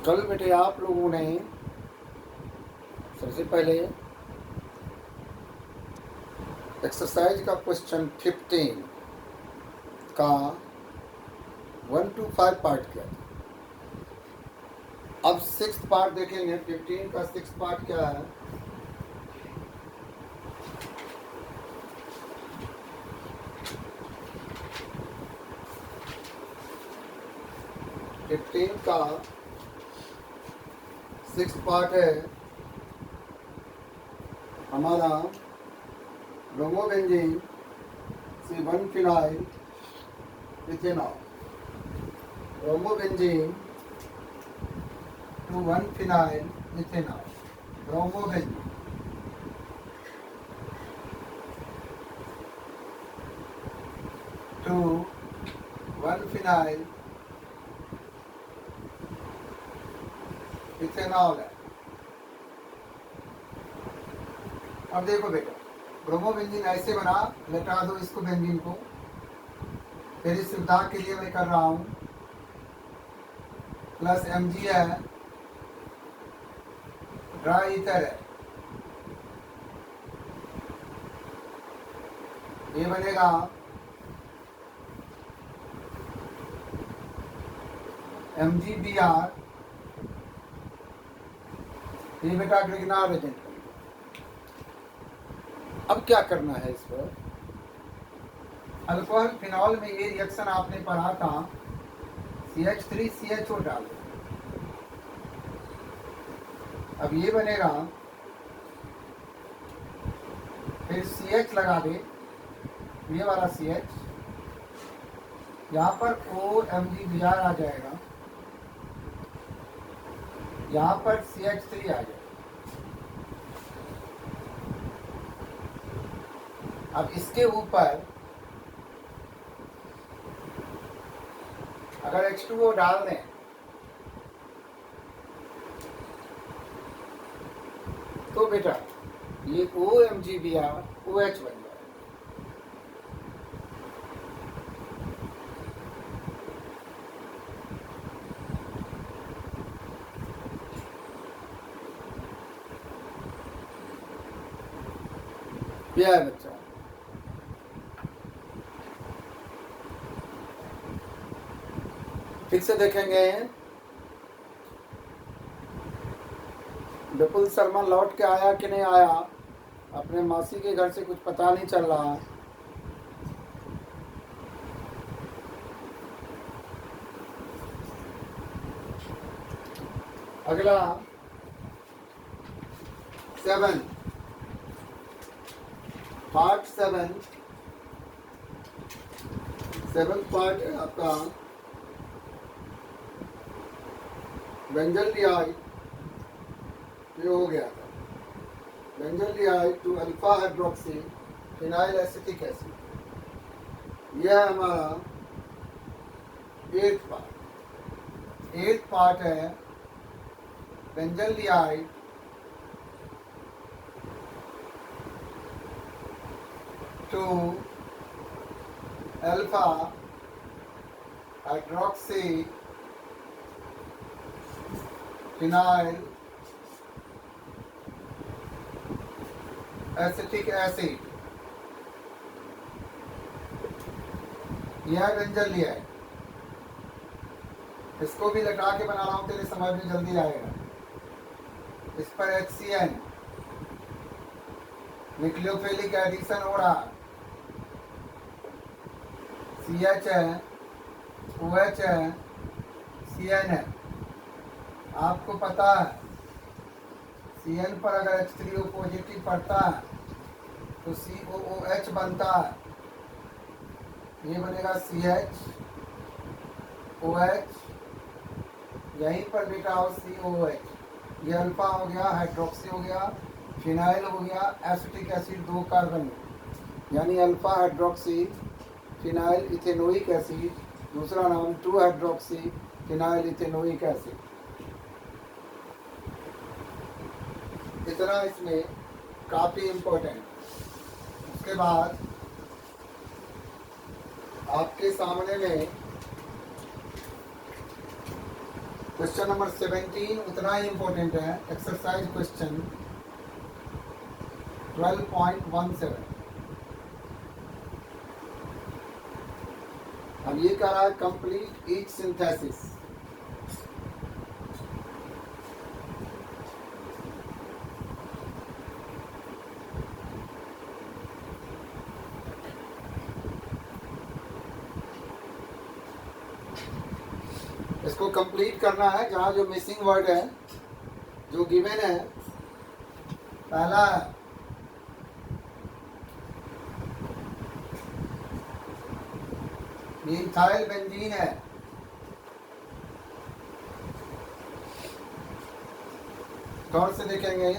कल बेटे आप लोगों ने सबसे पहले एक्सरसाइज का क्वेश्चन 15 का 1 to 5 पार्ट किया था। अब 6th पार्ट देखेंगे। 15 का 6th पार्ट क्या है? फिफ्टीन का 6th पार्ट है हमारा bromobenzene C1 phenyl ethanol, bromobenzene to 1 phenyl ethanol, bromobenzene to 1 phenyl ethanol है। अब देखो बेटा, ब्रोमोबेंजीन ऐसे बना, लेटा दो इसको बेंजीन को। फिर इस सुविधा के लिए मैं कर रहा हूँ प्लस Mg है, ड्राई ईथर है, ये बनेगा MgBr, ये बेटा ग्रिग्नार एजेंट। अब क्या करना है इस पर? अल्कोहल फिनॉल में ये रिएक्शन आपने पढ़ा था, CH3CHO डाल दो। अब ये बनेगा, फिर CH लगा दे, ये वाला CH, यहाँ पर OMgBr आ जाएगा, यहाँ पर CH3 आ जाएगा। अब इसके ऊपर अगर H2O डाल दें तो बेटा ये OMgBr OH बन जाएगा। यह है बच्चा। फिर से देखेंगे, विपुल शर्मा लौट के आया कि नहीं आया? अपने मासी के घर से कुछ पता नहीं चल रहा। अगला 7 पार्ट 7 पार्ट है आपका बेंजल्डिहाइड। ये हो गया था benzaldehyde to alpha hydroxy phenyl acetic acid. यह हमारा 8th पार्ट। 8th पार्ट है benzaldehyde to alpha hydroxy phenyl acetic acid. यह बेंजल्डिहाइड, इसको भी लटा के बना रहा हूं, तेरे समझ में जल्दी आएगा। इस पर HCN न्यूक्लियोफिलिक एडिशन हो रहा, CH है, OH है, CN है। आपको पता है CN पर अगर H3O पॉजिटिव पड़ता है तो COOH बनता है। ये बनेगा CH OH, यहीं पर बेटा हो COOH। ये अल्फा हो गया, हाइड्रोक्सी हो गया, फिनाइल हो गया, एसिटिक एसिड 2 कार्बन, यानी alpha hydroxy phenyl ethanoic acid, दूसरा नाम 2 हाइड्रोक्सी फिनाइल इथेनोइक एसिड। इतना इसमें काफ़ी इम्पोर्टेंट। उसके बाद आपके सामने में क्वेश्चन नंबर 17 उतना ही इम्पोर्टेंट है, एक्सरसाइज क्वेश्चन 12.17। अब ये कह रहा है कंप्लीट ईच सिंथेसिस। इसको कंप्लीट करना है। जहाँ जो मिसिंग वर्ड है, जो गिवन है, पहला मिथाइल बेंजीन है। गौर से देखेंगे,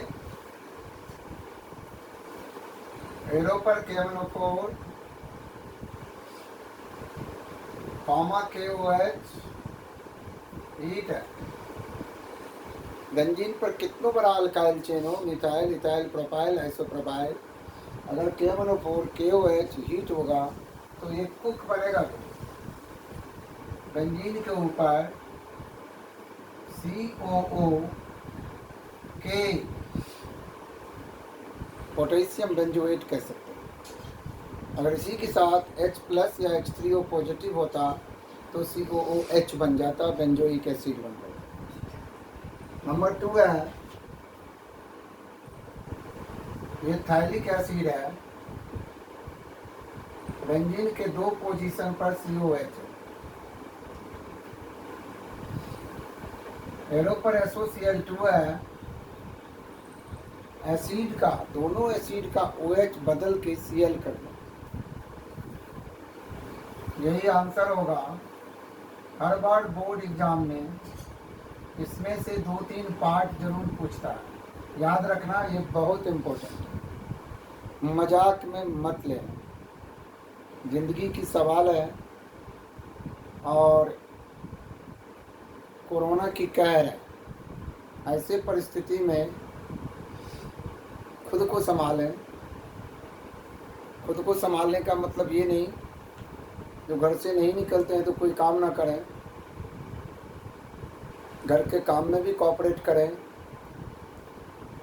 एरो पर KMnO4 कॉमा KOH हीट है। बेंजीन पर कितनों बड़ा अल्काइल चेन हो, मिथाइल, इथाइल, प्रोपाइल, आइसोप्रोपाइल, अगर KMnO4 KOH हीट होगा तो ये कुक बनेगा। बेंजीन के ऊपर COO के पोटेशियम बेंजोएट कह सकते हैं। अगर इसी के साथ H+ या H3O पॉजिटिव होता तो COOH बन जाता, बेंजोइक एसिड बन जाता। नंबर 2 है, ये थाइलिक एसिड है। बेंजीन के 2 पोजीशन पर COH है। एरो पर SOCl2 है। एसिड का, दोनों एसिड का OH बदल के Cl कर दो। यही आंसर होगा। हर बार बोर्ड एग्जाम में इसमें से 2-3 पार्ट जरूर पूछता है, याद रखना, ये बहुत इम्पोर्टेंट है, मजाक में मत लेना। जिंदगी की सवाल है और कोरोना की कहर है। ऐसे परिस्थिति में खुद को संभालें। खुद को संभालने का मतलब ये नहीं जो घर से नहीं निकलते हैं तो कोई काम ना करें, घर के काम में भी कोऑपरेट करें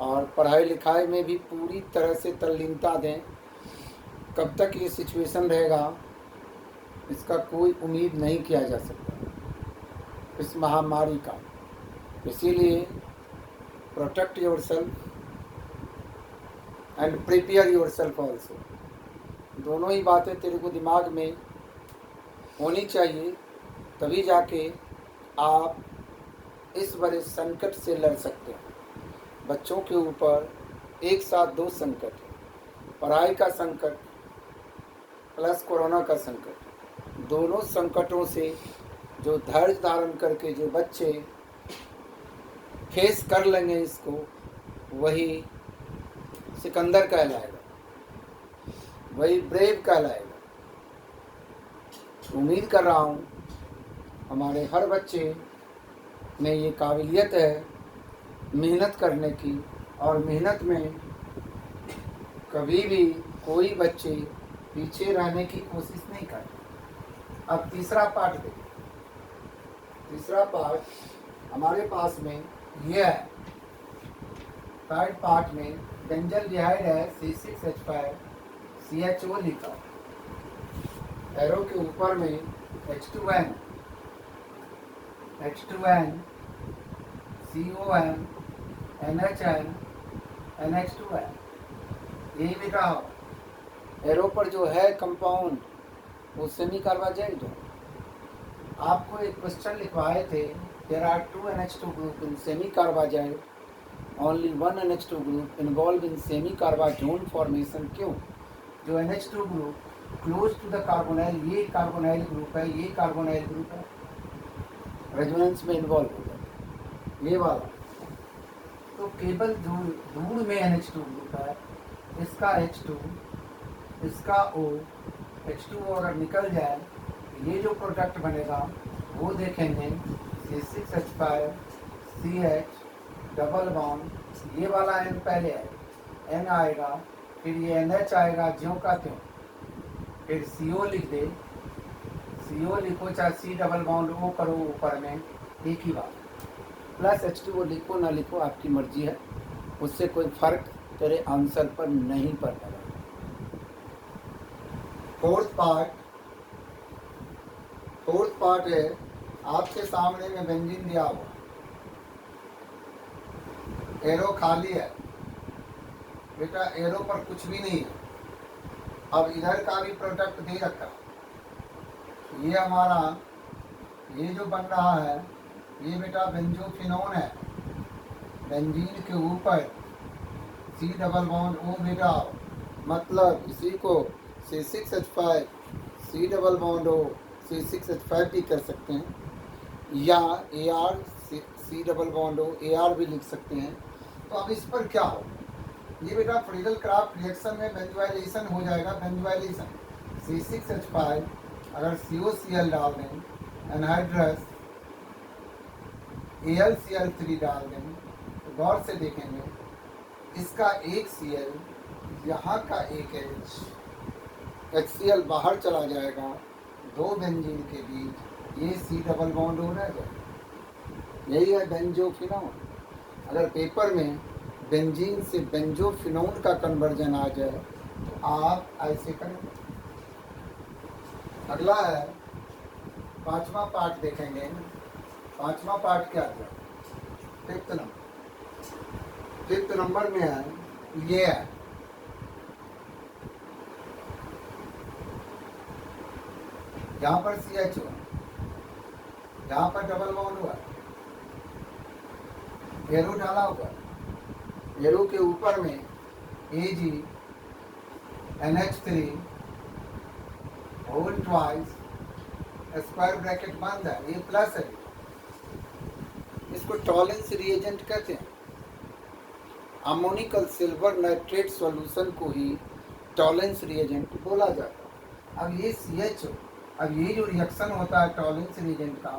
और पढ़ाई लिखाई में भी पूरी तरह से तल्लीनता दें। कब तक ये सिचुएशन रहेगा इसका कोई उम्मीद नहीं किया जा सकता इस महामारी का। इसीलिए protect yourself and prepare yourself also. दोनों ही बातें तेरे को दिमाग में होनी चाहिए, तभी जाके आप इस बड़े संकट से लड़ सकते हैं। बच्चों के ऊपर एक साथ 2 संकट है, पढ़ाई का संकट प्लस कोरोना का संकट। दोनों संकटों से जो धैर्य धारण करके जो बच्चे फेस कर लेंगे इसको, वही सिकंदर कहलाएगा, वही ब्रेव कहलाएगा। उम्मीद कर रहा हूँ हमारे हर बच्चे में ये काबिलियत है मेहनत करने की, और मेहनत में कभी भी कोई बच्चे पीछे रहने की कोशिश नहीं करते। अब तीसरा पार्ट देखिए। तीसरा पार्ट हमारे पास में ये है। थर्ड पार्ट में बेंजल डिहाइड है, C6H5 CHO लिखा। एरो के ऊपर में H2N CON NHN NH2N, यही लिखा हो। एरो पर जो है कंपाउंड वो सेमी कार्बाइड है। आपको एक क्वेश्चन लिखवाए थे, there are 2 NH2 group in semicarbazide, only 1 NH2 group involve in semicarbazide formation. क्यों? जो NH2 group close to the carbonyl, ये कार्बोनाइल ग्रुप है, ये कार्बोनाइल ग्रुप है, रेजोनेंस में इन्वॉल्व हो जाता है ये वाला। तो केवल दूर में NH2 ग्रुप है, इसका H2, इसका O, H2O अगर निकल जाए ये जो प्रोडक्ट बनेगा वो देखेंगे C6H5 CH डबल बॉन्ड, ये वाला N पहले है, N आएगा, फिर ये NH आएगा ज्यों का त्यों, फिर CO लिख दे, CO लिखो चाहे C डबल बॉन्ड O करो ऊपर में, एक ही बात। प्लस H2O लिखो ना लिखो आपकी मर्जी है, उससे कोई फर्क तेरे आंसर पर नहीं पड़ता। फोर्थ पार्ट है आपके सामने में बेंजीन दिया हुआ, एरो खाली है बेटा, एरो पर कुछ भी नहीं है। अब इधर का भी प्रोडक्ट दे रखा, ये हमारा ये जो बन रहा है ये बेटा बेंजोफिनोन है, बेंजीन के ऊपर C डबल बॉन्ड O बेटा, मतलब इसी को C6H5 C double bond O C6H5 भी कर सकते हैं, या AR C double bond O AR भी लिख सकते हैं। तो अब इस पर क्या हो, ये बेटा फ्रीडल क्राफ्ट रिएक्शन में बेंजोइलेशन हो जाएगा। बेंजोइलेशन C6H5 अगर COCl डाल दें, एनहाइड्रस AlCl3 डाल दें, तो गौर से देखेंगे इसका एक Cl यहाँ का एक HCl बाहर चला जाएगा, दो बेंजीन के बीच ये C डबल बॉन्ड हो जाएगा। यही है बेंजोफिनोन। अगर पेपर में बेंजीन से बेंजोफिनोन का कन्वर्जन आ जाए तो आप ऐसे करेंगे। अगला है पांचवा पार्ट देखेंगे। पांचवा पार्ट क्या है? फिफ्थ नंबर में है ये है, यहाँ पर CH हुआ, यहाँ पर डबल बॉन्ड हुआ, एरो डाला हुआ, एरो के ऊपर में Ag NH3 whole twice square bracket बंद है, ये प्लस है। इसको टॉलेंस रिएजेंट कहते हैं। अमोनिकल सिल्वर नाइट्रेट सॉल्यूशन को ही टॉलेंस रिएजेंट बोला जाता है। अब ये CH, अब ये जो रिएक्शन होता है टॉलेंस रिएजेंट का,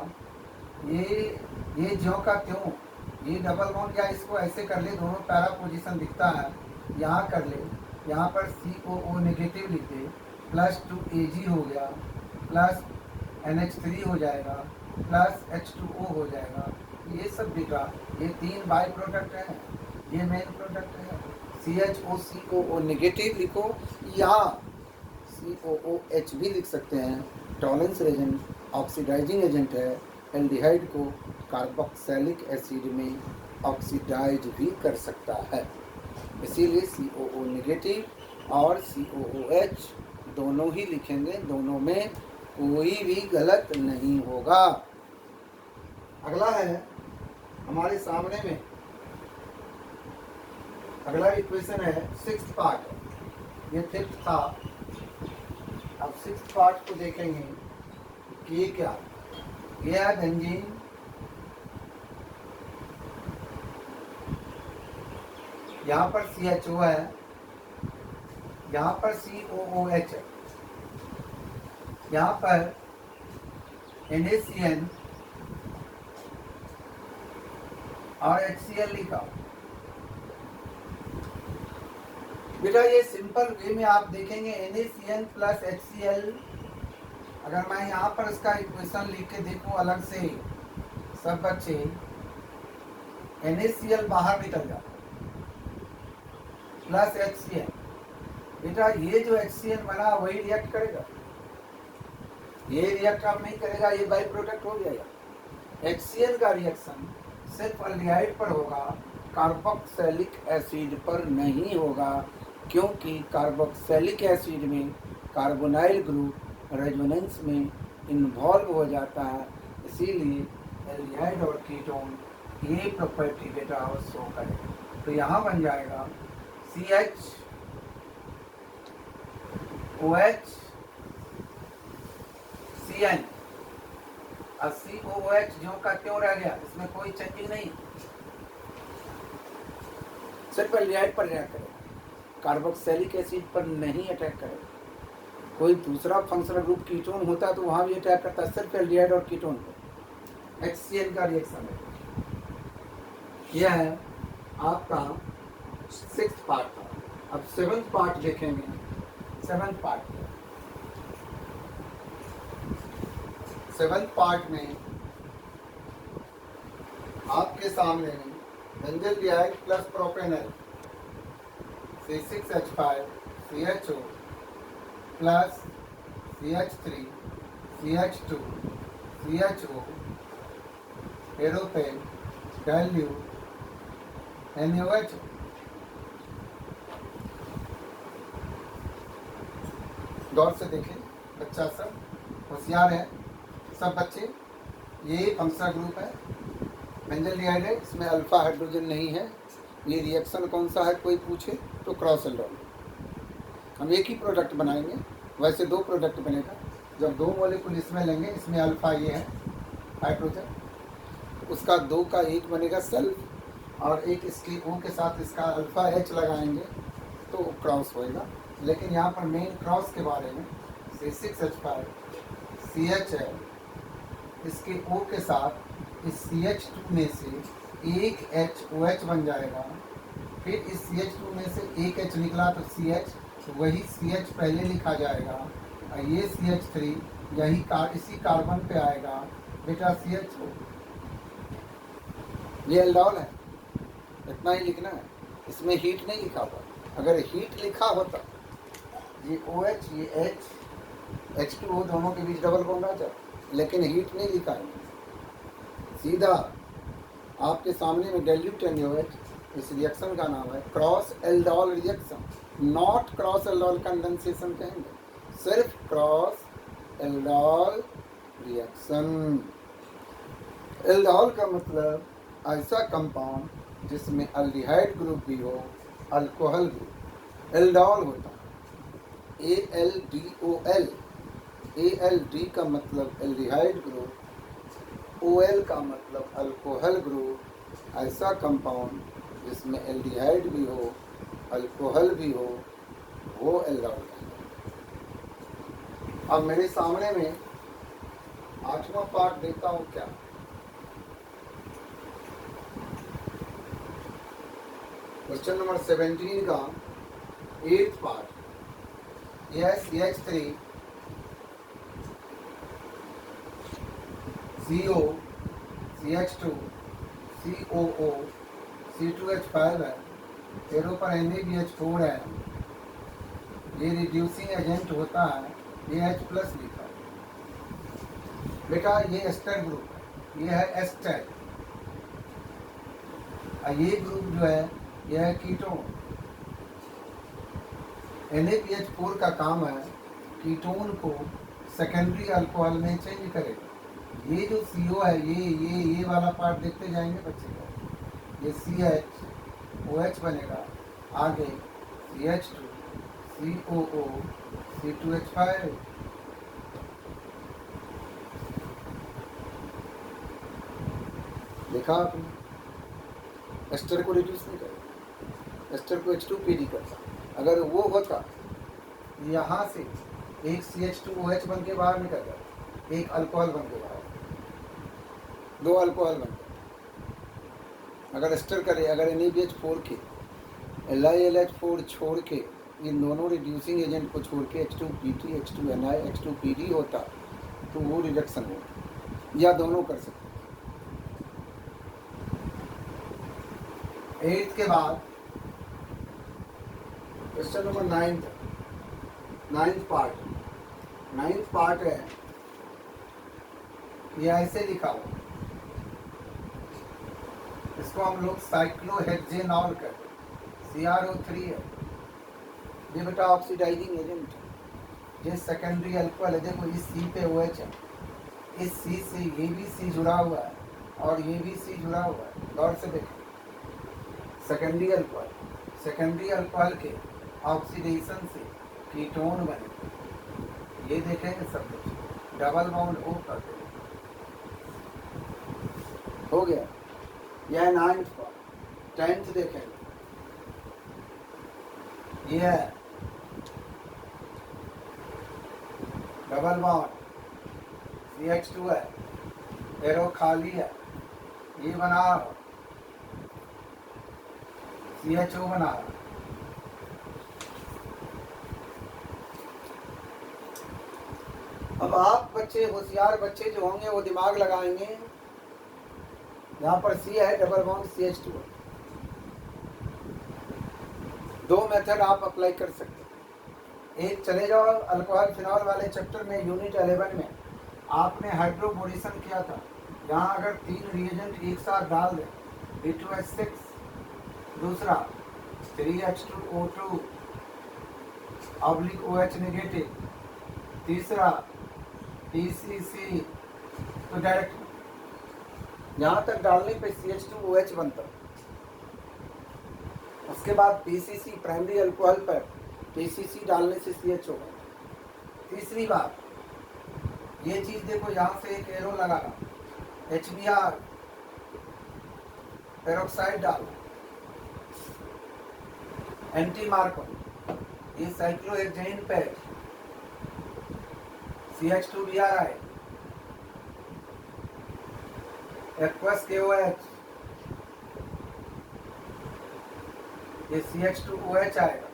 ये ज्यों का त्यों, ये डबल बॉन्ड, या इसको ऐसे कर ले, दोनों पैरा पोजीशन दिखता है, यहाँ कर ले, यहाँ पर COO नेगेटिव लिख दे, +2 Ag हो गया, प्लस NH3 हो जाएगा, प्लस H2O हो जाएगा। ये सब दिखा, ये तीन बाई प्रोडक्ट है, ये मेन प्रोडक्ट है। CHO नेगेटिव लिखो, यहाँ COOH भी लिख सकते हैं। टॉलेंस एजेंट ऑक्सीडाइजिंग एजेंट है, एल्डिहाइड को कार्बोक्सिलिक एसिड में ऑक्सीडाइज भी कर सकता है। इसीलिए COO नेगेटिव और COOH दोनों ही लिखेंगे, दोनों में कोई भी गलत नहीं होगा। अगला है हमारे सामने में, अगला इक्वेशन है सिक्स्थ पार्ट, ये फिफ्थ था। अब सिक्स्थ पार्ट को देखेंगे कि ये क्या, ये है बेंजीन, यहाँ पर CHO है, यहाँ पर COOH है, यहाँ पर NaCN और HCl लिखा। बेटा ये सिंपल वे में आप देखेंगे NaCN प्लस HCl, अगर मैं यहाँ पर इसका इक्वेशन लिख के देखूँ अलग से, सब बच्चे NaCl बाहर निकल जाता प्लस HCl। बेटा ये जो HCl बना वही रिएक्ट करेगा, ये रिएक्ट आप नहीं करेगा, ये बाई प्रोडक्ट हो जाएगा। HCl का रिएक्शन सिर्फ एल्डिहाइड पर होगा, कार्बोक्सिलिक एसिड पर नहीं होगा, क्योंकि कार्बोक्सिलिक एसिड में कार्बोनाइल ग्रुप रेजोनेंस में इन्वॉल्व हो जाता है। इसीलिए एल्डिहाइड और कीटोन ये प्रॉपर्टी बेटा शो करेगा। तो यहाँ बन जाएगा CHOH CN, और COOH जो का क्यों रह गया, इसमें कोई चेंजिंग नहीं, सिर्फ एल्डिहाइड पर रिएक्ट करेगा, कार्बोक्सिलिक एसिड पर नहीं अटैक करेगा। कोई दूसरा फंक्शनल ग्रुप कीटोन होता तो वहां भी अटैक करता, सिर्फ एल्डिहाइड और कीटोन पर। HCl का रिएक्शन है। यह है आपका सिक्स्थ पार्ट था। अब सेवंथ पार्ट देखेंगे। सेवंथ पार्ट में आपके आपके सामने में benzaldehyde plus propanal C6H5 CHO plus CH3 CH2 CHO एरोपेन डाइल्यूट NaOH। गौर से देखें, बच्चा सब होशियार है, सब बच्चे। ये फंक्शनल ग्रुप है, बेंजल्डिहाइड है, इसमें अल्फा हाइड्रोजन नहीं है। ये रिएक्शन कौन सा है कोई पूछे तो क्रॉस एल्डोल। हम एक ही प्रोडक्ट बनाएंगे, वैसे दो प्रोडक्ट बनेगा। जब दो मॉलिक्यूल इसमें लेंगे, इसमें अल्फा ये है हाइड्रोजन, उसका दो का एक बनेगा सेल्फ, और एक इसकी ओ के साथ इसका अल्फा H लगाएंगे तो क्रॉस होएगा। लेकिन यहाँ पर मेन क्रॉस के बारे में C6H5 CH है, इसके O के साथ इस CH2 में से एक H OH बन जाएगा। फिर इस CH2 में से एक H निकला तो CH, तो वही CH पहले लिखा जाएगा, और ये CH3 यही इसी कार्बन पे आएगा बेटा CH2। ये एल्डोल है, इतना ही लिखना है। इसमें हीट नहीं लिखा हुआ, अगर हीट लिखा होता, ये OH ये H H2O दोनों के बीच डबल बॉन्ड आ जाए, लेकिन हीट नहीं लिखा है। सीधा आपके सामने में डाइल्यूट NaOH, इस रिएक्शन का नाम है cross aldol reaction, not cross aldol condensation कहेंगे, सिर्फ क्रॉस एल्डोल रिएक्शन। एल्डोल का मतलब ऐसा कंपाउंड जिसमें अल्डिहाइड ग्रुप भी हो, अल्कोहल ग्रुप एल्डोल होता है। ALDOL, ALD का मतलब एल्डिहाइड ग्रुप, OL का मतलब अल्कोहल ग्रुप। ऐसा कंपाउंड जिसमें एल्डिहाइड भी हो, अल्कोहल भी हो, वो एल्डोल है। अब मेरे सामने में 8वां पार्ट देता हूँ क्या, क्वेश्चन नंबर 17 का 8th पार्ट। यह CH3 CO CH2 COO C2H5 है, तेरों पर NaBH4 है। ये रिड्यूसिंग एजेंट होता है, ये H प्लस लिखा है बेटा। ये एस्टर ग्रुप है, ये है एस्टर। ये ग्रुप जो है यह है कीटोन। NaBH4 का काम है कीटोन को सेकेंडरी अल्कोहल में चेंज करेगा। ये जो CO है, ये वाला पार्ट देखते जाएंगे बच्चे को। ये CH OH बनेगा, आगे CH2 COO C2H5। देखा आपने, एस्टर को रिड्यूस नहीं करेगा, एस्टर को H2PD करता। अगर वो होता, यहाँ से एक CH2OH बन के बाहर निकल जाता, एक अल्कोहल बन के बाहर, दो अल्कोहल बन गए। अगर एस्टर करे, अगर NaBH4 के LiLH4 छोड़ के, इन दोनों रिड्यूसिंग एजेंट को छोड़ के H2PT H2Ni H2PD होता तो वो रिडक्शन होता, या दोनों कर सकते। 8th के बाद क्वेश्चन नंबर 9th पार्ट है। ये ऐसे लिखा हुआ, इसको हम लोग साइक्लोहेक्सेनॉल कहते हैं, CrO3 है। ये बेटा ऑक्सीडाइजिंग एजेंट है, ये सेकेंडरी अल्कोहल है। देखो इस C पे OH है, इस C से ये भी C जुड़ा हुआ है और ये भी C जुड़ा हुआ है। गौर से देखो, सेकेंडरी अल्कोहल के ऑक्सीडेशन से कीटोन बने। ये देखेंगे सब कुछ डबल बॉन्ड O करते हो गया। यह 9th पार्ट। 10th देखेंगे, ये है डबल बॉन्ड CH2 है, एरो खाली है, ये बना CHO बना। अब आप बच्चे, होशियार बच्चे जो होंगे वो दिमाग लगाएंगे यहाँ पर C है, डबल बॉन्ड CH2। दो मेथड आप अप्लाई कर सकते हैं। एक चले जाओ अल्कोहल फिनॉल वाले चैप्टर में, यूनिट 11 में आपने हाइड्रोबोरेशन किया था। यहाँ अगर 3 रिएजेंट एक साथ डाल दें, B2H6, दूसरा 3H2O2 OH नेगेटिव, तीसरा PCC, तो डायरेक्ट यहाँ तक डालने पे CH2OH बनता। उसके बाद PCC प्राइमरी अल्कोहल पर PCC डालने से CH होगा। तीसरी बात, ये चीज देखो, यहाँ से एक एरो लगा HBr पेरोक्साइड डाल, एंटी मार्को, ये साइक्लोहेक्सेन पे CH2Br एक्वस KOH, ये CH2OH आएगा।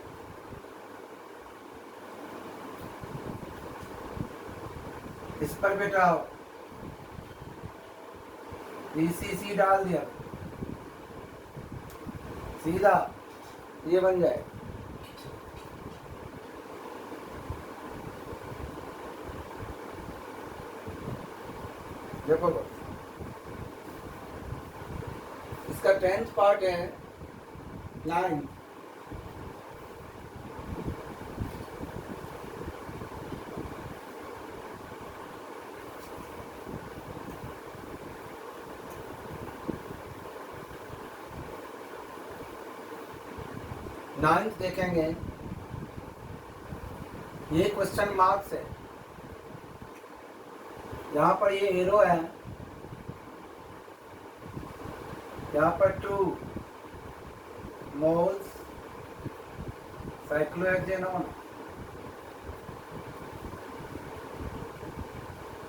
इस पर बेटा PCC डाल दिया, सीधा ये बन जाए। देखो इसका 10th पार्ट है 9। नाइन्थ देखेंगे, ये क्वेश्चन मार्क्स है। यहाँ पर ये एरो है, यहाँ पर 2 मोल्स साइक्लोहेक्सेनोन।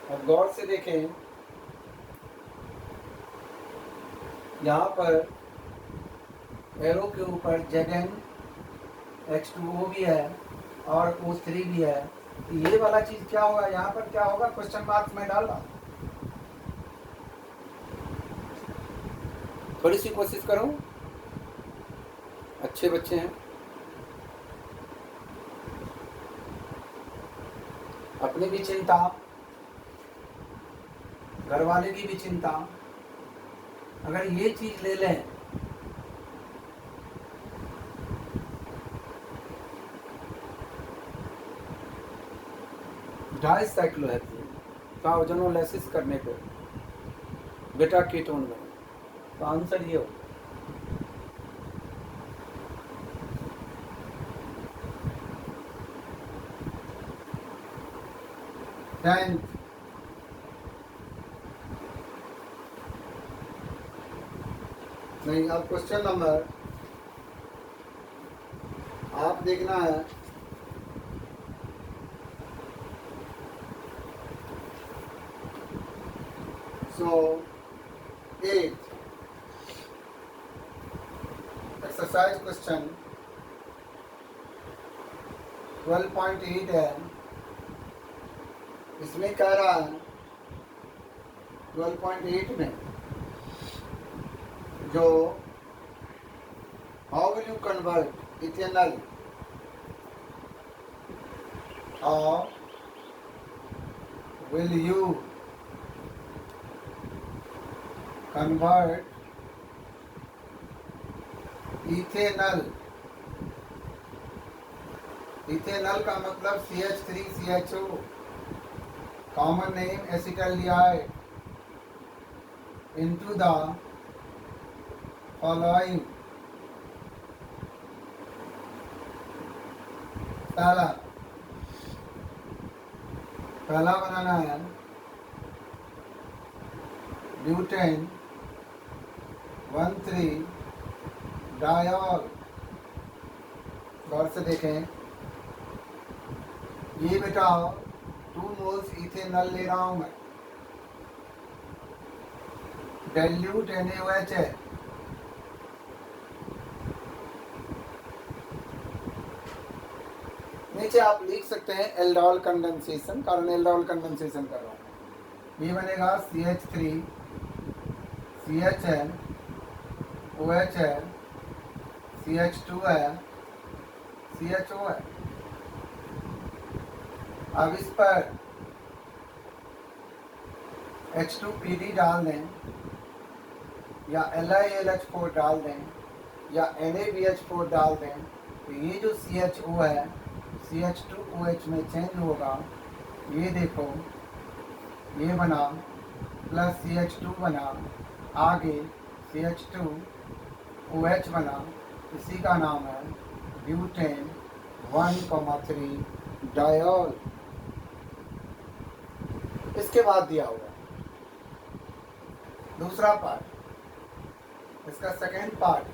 और गौर से देखें, यहाँ पर एरो के ऊपर Zn H2O भी है और O3 भी है। ये वाला चीज क्या होगा, यहाँ पर क्या होगा, क्वेश्चन मार्क्स में डाल रहा। थोड़ी सी कोशिश करो, अच्छे बच्चे हैं, अपनी भी चिंता, घर वाले की भी चिंता। अगर ये चीज ले लें, डाइसाइक्लोहेक्सेन का ओजोनोलाइसिस करने पे बेटा कीटोन में, तो आंसर ये हो। नहीं, अब क्वेश्चन नंबर आप देखना है। So 8 exercise question 12.8 है। इसमें कह रहा है 12.8 में जो how will you convert ethanal और will you convert ethanal. Ethanal का मतलब CH3CHO, common name acetaldehyde, into the following. पहला बनाना है ब्यूटेन 1,3 डायोल। गौर से देखें, ये बेटा 2 मोल्स इथेनॉल ले रहा हूं मैं, डाइल्यूट NaOH है। नीचे आप लिख सकते हैं एल्डोल कंडेंसेशन, कारण एल्डोल कंडेंसेशन कर रहा हूँ। ये बनेगा CH3 CH है, OH है, CH2 है, CHO है। अब इस पर H2PD डाल दें या LiLH4 डाल दें या NaBH4 डाल दें तो ये जो CHO है CH2OH में चेंज होगा। ये देखो, ये बना प्लस CH2 बना, आगे CH2OH बना, इसी का नाम है ब्यूटेन 1,3 डायोल। इसके बाद दिया हुआ दूसरा पार्ट, इसका सेकेंड पार्ट,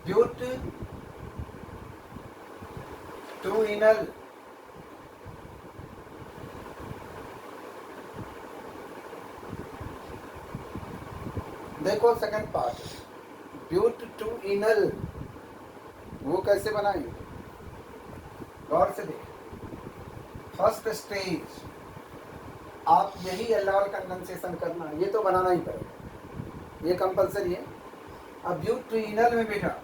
ब्यूट 2 इनल देखो सेकंड पार्ट, ब्यूट 2 इनल वो कैसे बनाएंगे, गौर से देख। फर्स्ट स्टेज आप यही एल्कोहल कंडेंसेशन करना, ये तो बनाना ही पड़ेगा, ये कंपलसरी है। अब ब्यूट 2 इनल में बेटा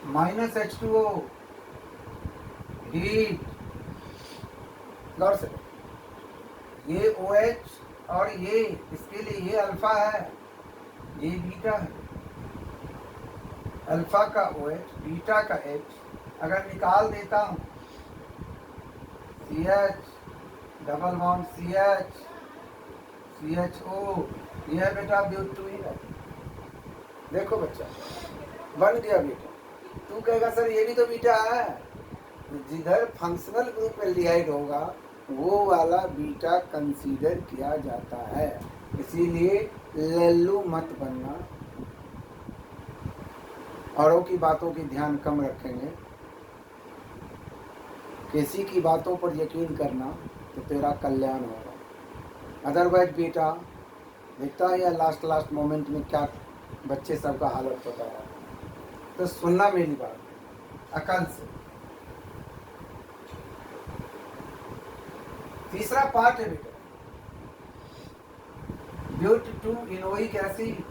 -H2O हीट, गौर से, ये OH और ये, इसके लिए ये अल्फा है, ये बीटा है। अल्फा का OH, बीटा का H अगर निकाल देता हूँ, CH double bond CH CHO, ये है बेटा ब्यूट 2 इनल। देखो बच्चा बन गया बेटा। तू कहेगा सर ये भी तो बीटा है, जिधर फंक्शनल ग्रुप एल्डिहाइड होगा वो वाला बीटा कंसीडर किया जाता है, इसीलिए लल्लू मत बनना। औरों की बातों की ध्यान कम रखेंगे, किसी की बातों पर यकीन करना तो तेरा कल्याण होगा। अदरवाइज बेटा देखता है या लास्ट मोमेंट में क्या बच्चे सबका हालत होता है। तो सुनना मेरी बात अकल से। तीसरा पार्ट है बेटा ब्यूट 2 इनोइक एसिड।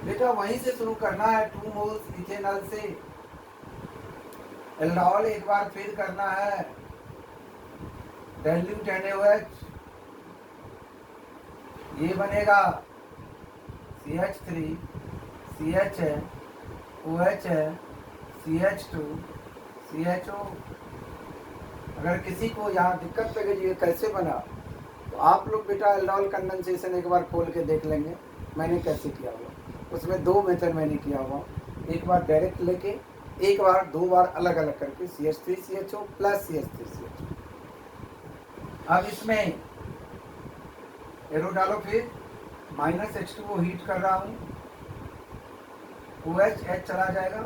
बेटा वहीं से शुरू करना है, 2 मोल्स इथेनॉल से एल्कोहल एक बार फिर करना है, डाइल्यूट NaOH, ये बनेगा CH3 CH है, OH है, CH2 CHO। अगर किसी को यहाँ दिक्कत लगे ये कैसे बना तो आप लोग बेटा एल्कोहल कंडेंसेशन एक बार खोल के देख लेंगे मैंने कैसे किया हुआ। उसमें 2 मेथड मैंने किया हुआ, एक बार डायरेक्ट लेके, एक बार 2 बार अलग अलग करके CH3 CHO plus CH3 CHO। अब इसमें एरो डालो, फिर -H2O हीट कर रहा हूँ, OH H चला जाएगा,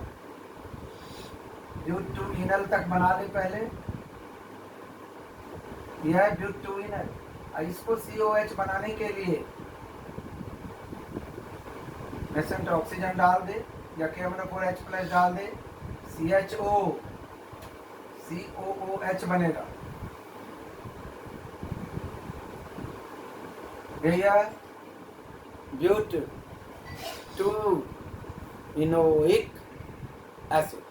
ब्यूट 2 इनल तक बना ले पहले, यह है ब्यूट 2 इनल। इसको COH बनाने के लिए नेसेंट ऑक्सीजन डाल दे या KMnO4H प्लस डाल दे, CHO COOH बनेगा। यह ब्यूट 2 इनोइक एसिड।